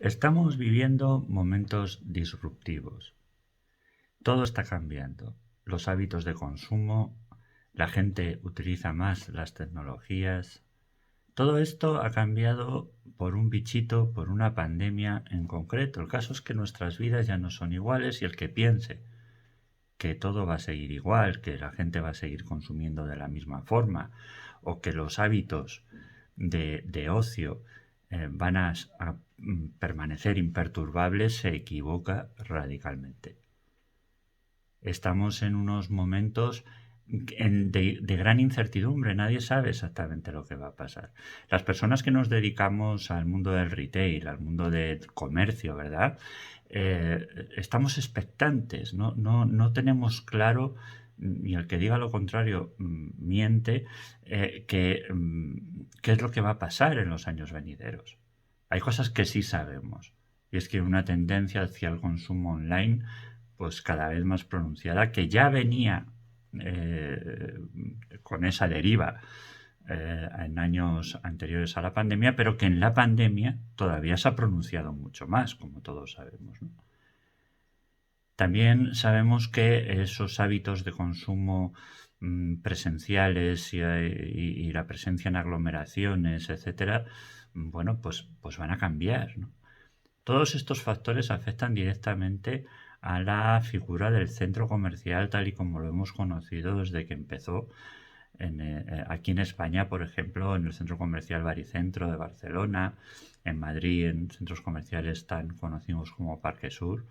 Estamos viviendo momentos disruptivos. Todo está cambiando. Los hábitos de consumo, la gente utiliza más las tecnologías. Todo esto ha cambiado por un bichito, por una pandemia en concreto. El caso es que nuestras vidas ya no son iguales y el que piense que todo va a seguir igual, que la gente va a seguir consumiendo de la misma forma o que los hábitos de ocio van a permanecer imperturbables, se equivoca radicalmente. Estamos en unos momentos de gran incertidumbre, nadie sabe exactamente lo que va a pasar. Las personas que nos dedicamos al mundo del retail, al mundo del comercio, ¿verdad? Estamos expectantes, no tenemos claro, y el que diga lo contrario miente, qué es lo que va a pasar en los años venideros. Hay cosas que sí sabemos, y es que una tendencia hacia el consumo online pues cada vez más pronunciada, que ya venía con esa deriva en años anteriores a la pandemia, pero que en la pandemia todavía se ha pronunciado mucho más, como todos sabemos, ¿no? También sabemos que esos hábitos de consumo presenciales y la presencia en aglomeraciones, etcétera, bueno, pues van a cambiar, ¿no? Todos estos factores afectan directamente a la figura del centro comercial tal y como lo hemos conocido desde que empezó aquí en España, por ejemplo, en el centro comercial Baricentro de Barcelona, en Madrid, en centros comerciales tan conocidos como Parque Sur.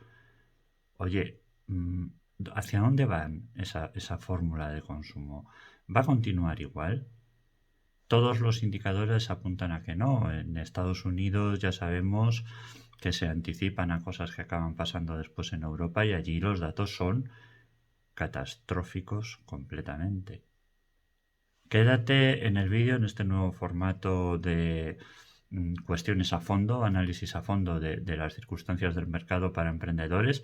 Oye, ¿hacia dónde van esa fórmula de consumo? ¿Va a continuar igual? Todos los indicadores apuntan a que no. En Estados Unidos ya sabemos que se anticipan a cosas que acaban pasando después en Europa y allí los datos son catastróficos completamente. Quédate en el vídeo, en este nuevo formato de cuestiones a fondo, análisis a fondo de las circunstancias del mercado para emprendedores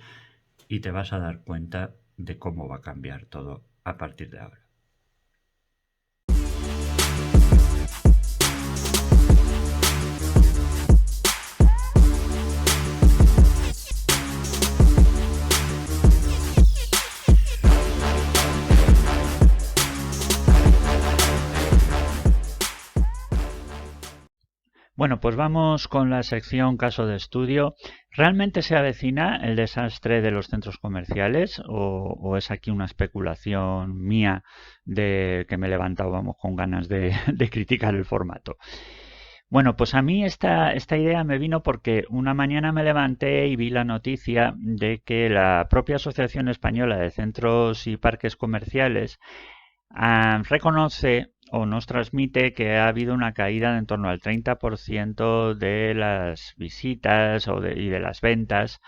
y te vas a dar cuenta de cómo va a cambiar todo a partir de ahora. Bueno, pues vamos con la sección caso de estudio. ¿Realmente se avecina el desastre de los centros comerciales o es aquí una especulación mía de que me he levantado, vamos, con ganas de criticar el formato? Bueno, pues a mí esta idea me vino porque una mañana me levanté y vi la noticia de que la propia Asociación Española de Centros y Parques Comerciales reconoce o nos transmite que ha habido una caída de en torno al 30% de las visitas y de las ventas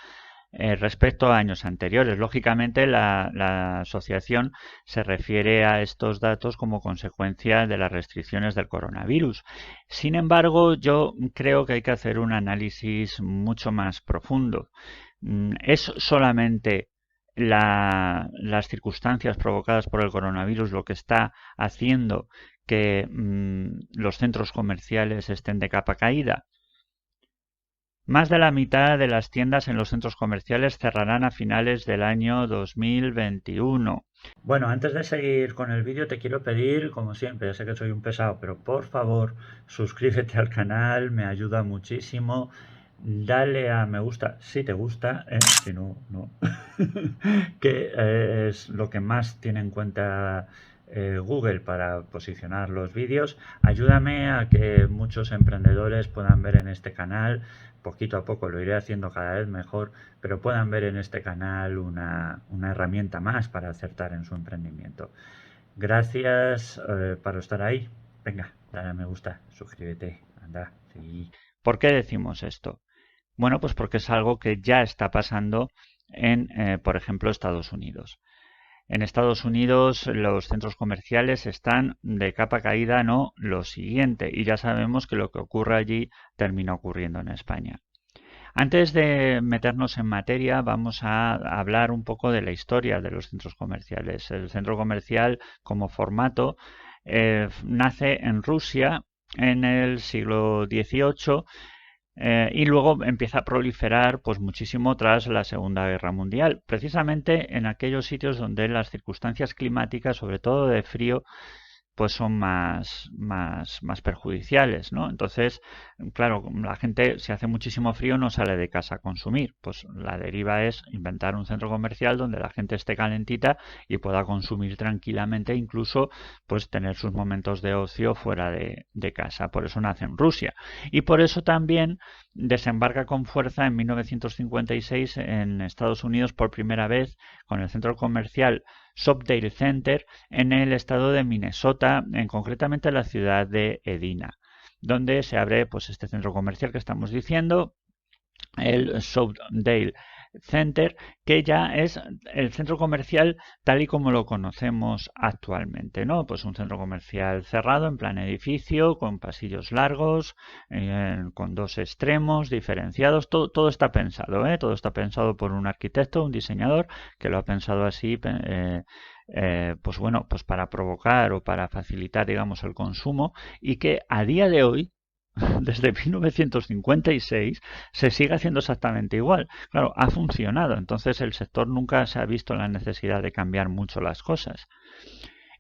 respecto a años anteriores. Lógicamente, la asociación se refiere a estos datos como consecuencia de las restricciones del coronavirus. Sin embargo, yo creo que hay que hacer un análisis mucho más profundo. ¿Es solamente las circunstancias provocadas por el coronavirus lo que está haciendo que los centros comerciales estén de capa caída? Más de la mitad de las tiendas en los centros comerciales cerrarán a finales del año 2021. Bueno, antes de seguir con el vídeo te quiero pedir, como siempre, ya sé que soy un pesado, pero por favor suscríbete al canal, me ayuda muchísimo. Dale a me gusta si te gusta, si no, no. que es lo que más tiene en cuenta Google para posicionar los vídeos. Ayúdame a que muchos emprendedores puedan ver en este canal, poquito a poco lo iré haciendo cada vez mejor, pero puedan ver en este canal una herramienta más para acertar en su emprendimiento. Gracias por estar ahí. Venga, dale a me gusta, suscríbete, anda, sí. ¿Por qué decimos esto? Bueno, pues porque es algo que ya está pasando en, por ejemplo, Estados Unidos. En Estados Unidos los centros comerciales están de capa caída, no lo siguiente, y ya sabemos que lo que ocurre allí termina ocurriendo en España. Antes de meternos en materia, vamos a hablar un poco de la historia de los centros comerciales. El centro comercial como formato nace en Rusia en el siglo XVIII Y luego empieza a proliferar pues muchísimo tras la Segunda Guerra Mundial, precisamente en aquellos sitios donde las circunstancias climáticas, sobre todo de frío, pues son más perjudiciales, ¿no? Entonces, claro, la gente, si hace muchísimo frío, no sale de casa a consumir. Pues la deriva es inventar un centro comercial donde la gente esté calentita y pueda consumir tranquilamente, incluso pues tener sus momentos de ocio fuera de casa. Por eso nace en Rusia. Y por eso también desembarca con fuerza en 1956 en Estados Unidos por primera vez con el centro comercial Soapdale Center en el estado de Minnesota, concretamente en la ciudad de Edina, donde se abre pues este centro comercial que estamos diciendo, el Soapdale Center, que ya es el centro comercial tal y como lo conocemos actualmente, ¿no? Pues un centro comercial cerrado en plan edificio, con pasillos largos, con dos extremos diferenciados, todo está pensado, ¿eh? Todo está pensado por un arquitecto, un diseñador, que lo ha pensado así, pues bueno, pues para provocar o para facilitar, digamos, el consumo, y que a día de hoy desde 1956 se sigue haciendo exactamente igual. Claro, ha funcionado, entonces el sector nunca se ha visto la necesidad de cambiar mucho las cosas.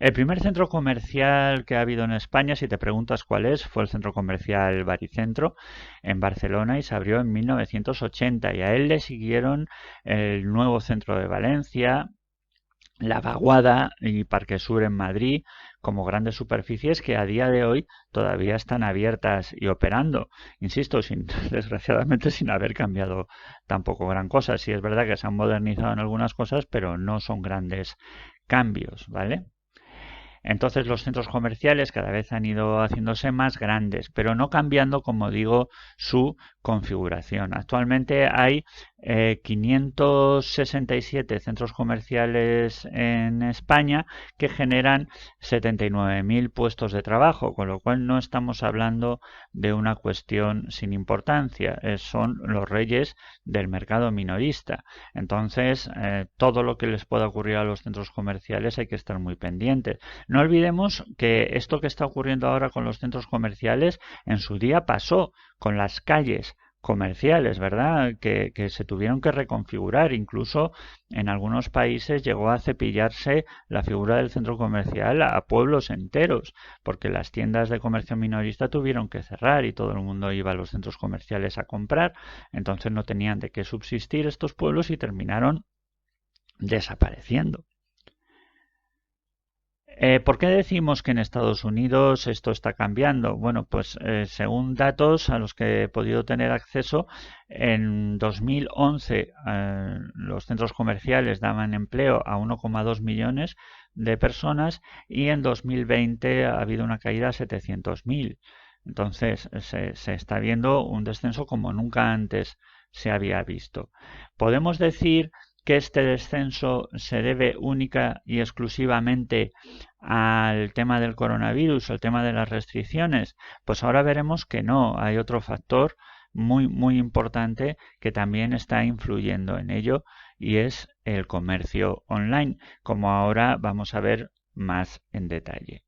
El primer centro comercial que ha habido en España, si te preguntas cuál es, fue el centro comercial Baricentro en Barcelona y se abrió en 1980 y a él le siguieron el nuevo centro de Valencia, la Vaguada y Parque Sur en Madrid como grandes superficies que a día de hoy todavía están abiertas y operando. Insisto, desgraciadamente sin haber cambiado tampoco gran cosa. Sí es verdad que se han modernizado en algunas cosas, pero no son grandes cambios, ¿vale? Entonces los centros comerciales cada vez han ido haciéndose más grandes, pero no cambiando, como digo, su configuración. Actualmente hay 567 centros comerciales en España que generan 79.000 puestos de trabajo, con lo cual no estamos hablando de una cuestión sin importancia. Son los reyes del mercado minorista. Entonces, todo lo que les pueda ocurrir a los centros comerciales hay que estar muy pendientes. No olvidemos que esto que está ocurriendo ahora con los centros comerciales en su día pasó con las calles comerciales, ¿verdad? Que se tuvieron que reconfigurar. Incluso en algunos países llegó a cepillarse la figura del centro comercial a pueblos enteros, porque las tiendas de comercio minorista tuvieron que cerrar y todo el mundo iba a los centros comerciales a comprar. Entonces no tenían de qué subsistir estos pueblos y terminaron desapareciendo. ¿Por qué decimos que en Estados Unidos esto está cambiando? Bueno, pues según datos a los que he podido tener acceso, en 2011 los centros comerciales daban empleo a 1,2 millones de personas y en 2020 ha habido una caída a 700.000. Entonces se está viendo un descenso como nunca antes se había visto. Podemos decir que este descenso se debe única y exclusivamente al tema del coronavirus, al tema de las restricciones, pues ahora veremos que no, hay otro factor muy importante que también está influyendo en ello y es el comercio online, como ahora vamos a ver más en detalle.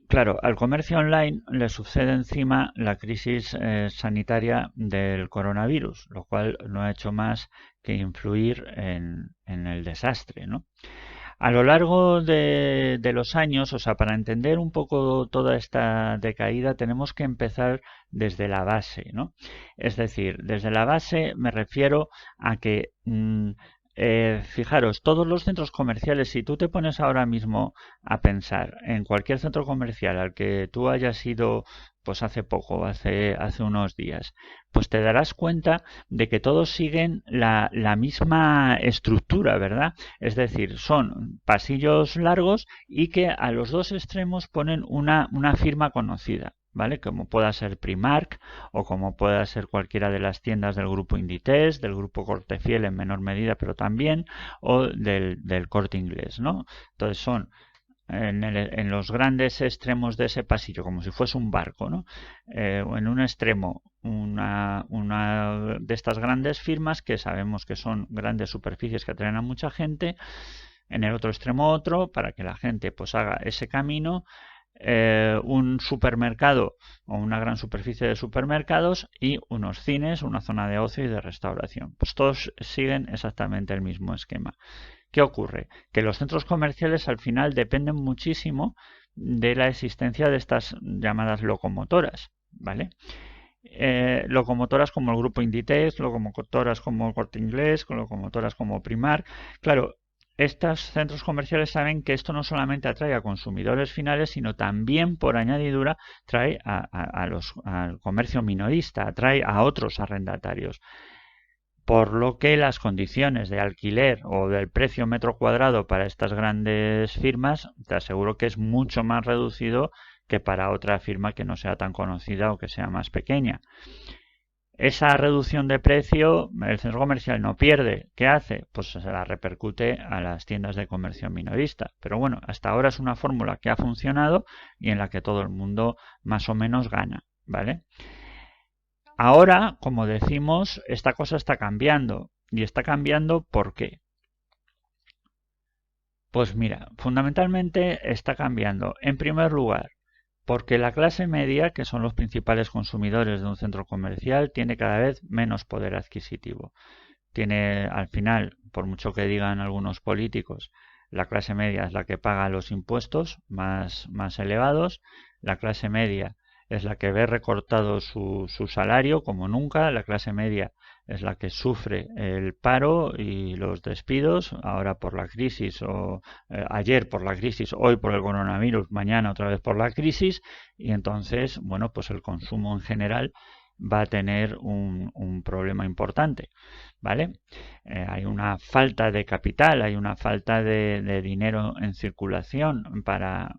Claro, al comercio online le sucede encima la crisis sanitaria del coronavirus, lo cual no ha hecho más que influir en el desastre, ¿no? A lo largo de los años, o sea, para entender un poco toda esta decaída, tenemos que empezar desde la base, ¿no? Es decir, desde la base me refiero a que, fijaros, todos los centros comerciales, si tú te pones ahora mismo a pensar en cualquier centro comercial al que tú hayas ido, pues hace poco, hace unos días, pues te darás cuenta de que todos siguen la misma estructura, ¿verdad? Es decir, son pasillos largos y que a los dos extremos ponen una firma conocida, ¿vale? Como pueda ser Primark o como pueda ser cualquiera de las tiendas del grupo Inditex, del grupo Cortefiel en menor medida, pero también, o del Corte Inglés, ¿no? Entonces son en los grandes extremos de ese pasillo, como si fuese un barco, ¿no? En un extremo, una de estas grandes firmas que sabemos que son grandes superficies que atraen a mucha gente, en el otro extremo otro, para que la gente pues haga ese camino, un supermercado o una gran superficie de supermercados y unos cines, una zona de ocio y de restauración. Pues todos siguen exactamente el mismo esquema. ¿Qué ocurre? Que los centros comerciales al final dependen muchísimo de la existencia de estas llamadas locomotoras, ¿vale? Locomotoras como el grupo Inditex, locomotoras como el Corte Inglés, locomotoras como Primark. Claro, estos centros comerciales saben que esto no solamente atrae a consumidores finales, sino también por añadidura trae al comercio minorista, atrae a otros arrendatarios. Por lo que las condiciones de alquiler o del precio metro cuadrado para estas grandes firmas, te aseguro que es mucho más reducido que para otra firma que no sea tan conocida o que sea más pequeña. Esa reducción de precio el centro comercial no pierde. ¿Qué hace? Pues se la repercute a las tiendas de comercio minorista. Pero bueno, hasta ahora es una fórmula que ha funcionado y en la que todo el mundo más o menos gana, ¿vale? Ahora, como decimos, esta cosa está cambiando. ¿Y está cambiando por qué? Pues mira, fundamentalmente está cambiando. En primer lugar, porque la clase media, que son los principales consumidores de un centro comercial, tiene cada vez menos poder adquisitivo. Tiene, al final, por mucho que digan algunos políticos, la clase media es la que paga los impuestos más elevados, la clase media es la que ve recortado su salario como nunca, la clase media es la que sufre el paro y los despidos, ahora por la crisis o ayer por la crisis, hoy por el coronavirus, mañana otra vez por la crisis, y entonces, bueno, pues el consumo en general va a tener un problema importante, ¿vale? Hay una falta de capital, hay una falta de dinero en circulación para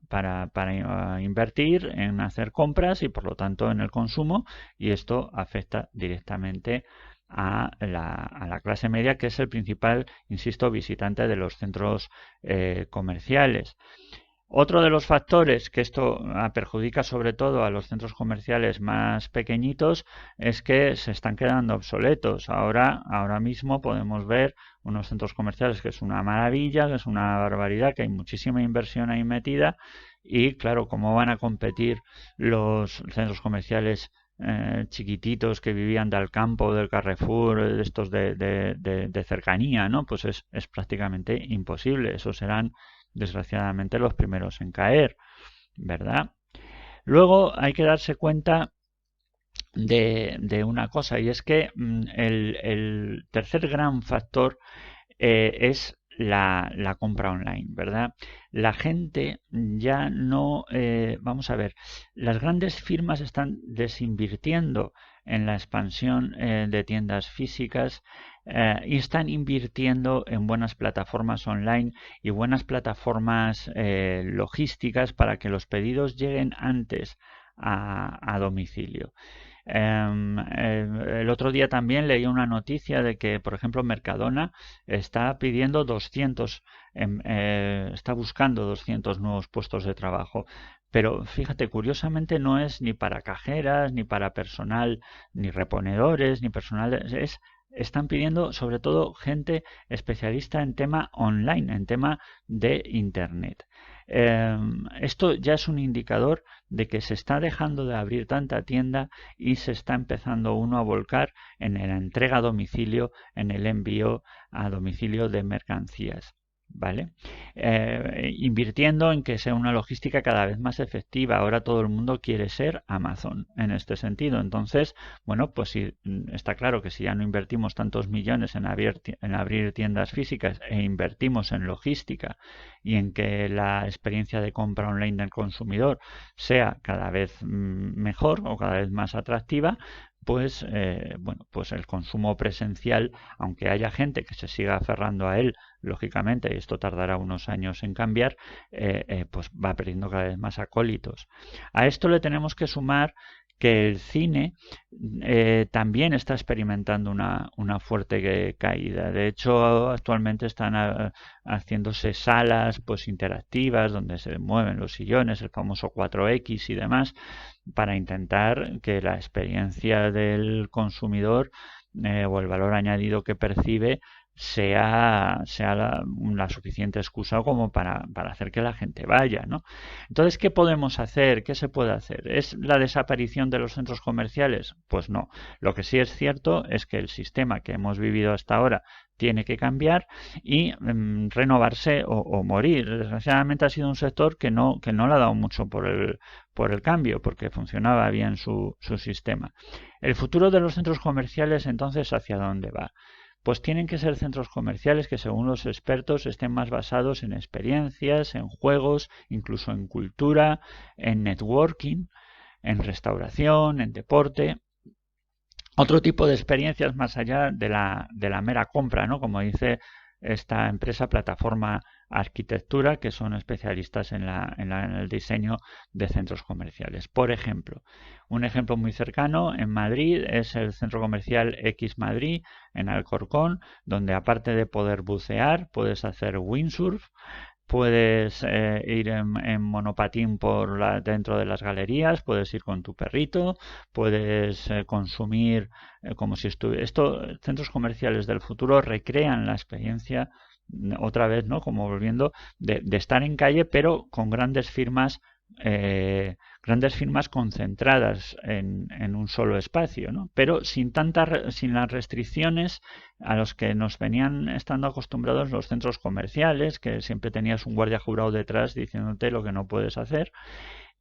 invertir en hacer compras y por lo tanto en el consumo, y esto afecta directamente a la clase media, que es el principal, insisto, visitante de los centros comerciales. Otro de los factores que esto perjudica sobre todo a los centros comerciales más pequeñitos es que se están quedando obsoletos. Ahora mismo podemos ver unos centros comerciales que es una maravilla, que es una barbaridad, que hay muchísima inversión ahí metida y claro, ¿cómo van a competir los centros comerciales chiquititos que vivían del campo, del Carrefour, de estos de cercanía, ¿no? Pues es prácticamente imposible. Esos serán desgraciadamente los primeros en caer, ¿verdad? Luego hay que darse cuenta de una cosa y es que el tercer gran factor es la compra online, ¿verdad? La gente ya no, vamos a ver, las grandes firmas están desinvirtiendo en la expansión de tiendas físicas y están invirtiendo en buenas plataformas online y buenas plataformas logísticas para que los pedidos lleguen antes a domicilio. El otro día también leí una noticia de que, por ejemplo, Mercadona está pidiendo 200, está buscando 200 nuevos puestos de trabajo. Pero fíjate, curiosamente no es ni para cajeras, ni para personal, ni reponedores, ni personal, están pidiendo sobre todo gente especialista en tema online, en tema de Internet. Esto ya es un indicador de que se está dejando de abrir tanta tienda y se está empezando uno a volcar en la entrega a domicilio, en el envío a domicilio de mercancías. ¿Vale? Invirtiendo en que sea una logística cada vez más efectiva. Ahora todo el mundo quiere ser Amazon en este sentido. Entonces, bueno, pues si, está claro que si ya no invertimos tantos millones en abrir tiendas físicas e invertimos en logística y en que la experiencia de compra online del consumidor sea cada vez mejor o cada vez más atractiva, pues bueno, pues el consumo presencial, aunque haya gente que se siga aferrando a él, lógicamente, y esto tardará unos años en cambiar, pues va perdiendo cada vez más acólitos. A esto le tenemos que sumar que el cine también está experimentando una fuerte caída. De hecho, actualmente están haciéndose salas pues interactivas donde se mueven los sillones, el famoso 4X y demás, para intentar que la experiencia del consumidor o el valor añadido que percibe sea la suficiente excusa como para hacer que la gente vaya, ¿no? Entonces, ¿qué podemos hacer? ¿Qué se puede hacer? ¿Es la desaparición de los centros comerciales? Pues no. Lo que sí es cierto es que el sistema que hemos vivido hasta ahora tiene que cambiar y renovarse o morir. Desgraciadamente ha sido un sector que no le ha dado mucho por el cambio, porque funcionaba bien su sistema. El futuro de los centros comerciales, entonces, ¿hacia dónde va? Pues tienen que ser centros comerciales que, según los expertos, estén más basados en experiencias, en juegos, incluso en cultura, en networking, en restauración, en deporte. Otro tipo de experiencias más allá de la mera compra, ¿no? Como dice esta empresa Plataforma Arquitectura, que son especialistas en el diseño de centros comerciales. Por ejemplo, un ejemplo muy cercano en Madrid es el centro comercial X Madrid, en Alcorcón, donde aparte de poder bucear, puedes hacer windsurf, puedes ir monopatín dentro de las galerías, puedes ir con tu perrito, puedes consumir como si estuviera. Centros comerciales del futuro recrean la experiencia otra vez, ¿no? Como volviendo de estar en calle, pero con grandes firmas concentradas en un solo espacio, ¿no? Pero sin las restricciones a los que nos venían estando acostumbrados los centros comerciales, que siempre tenías un guardia jurado detrás diciéndote lo que no puedes hacer.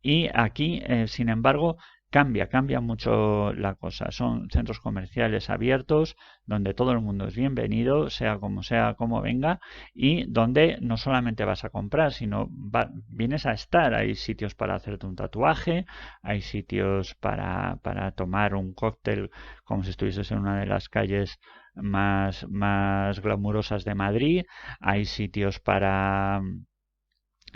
Y aquí, sin embargo, cambia mucho la cosa. Son centros comerciales abiertos, donde todo el mundo es bienvenido, sea como venga, y donde no solamente vas a comprar, sino vienes a estar. Hay sitios para hacerte un tatuaje, hay sitios para tomar un cóctel como si estuvieses en una de las calles más glamurosas de Madrid, hay sitios para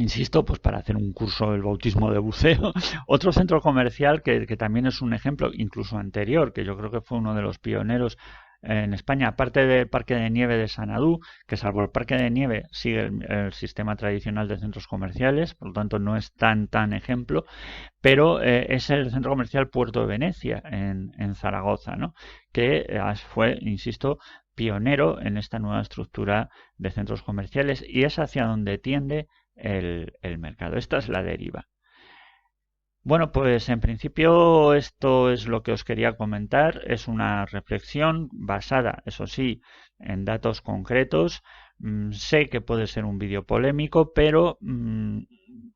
insisto, pues para hacer un curso del bautismo de buceo. Otro centro comercial que también es un ejemplo, incluso anterior, que yo creo que fue uno de los pioneros en España, aparte del Parque de Nieve de Sanadú, que salvo el Parque de Nieve sigue el sistema tradicional de centros comerciales, por lo tanto no es tan ejemplo, pero es el centro comercial Puerto de Venecia en Zaragoza, ¿no? Que fue, insisto, pionero en esta nueva estructura de centros comerciales y es hacia donde tiende el mercado. Esta es la deriva. Bueno, pues en principio esto es lo que os quería comentar. Es una reflexión basada, eso sí, en datos concretos. Sé que puede ser un vídeo polémico, pero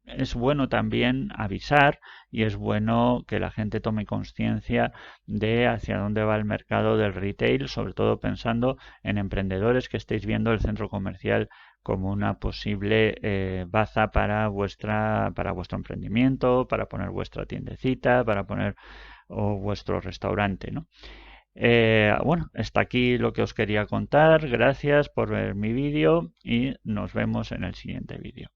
es bueno también avisar y es bueno que la gente tome conciencia de hacia dónde va el mercado del retail, sobre todo pensando en emprendedores que estéis viendo el centro comercial como una posible baza para vuestro emprendimiento, para poner vuestra tiendecita, para poner o vuestro restaurante, ¿no? Bueno, hasta aquí lo que os quería contar. Gracias por ver mi vídeo y nos vemos en el siguiente vídeo.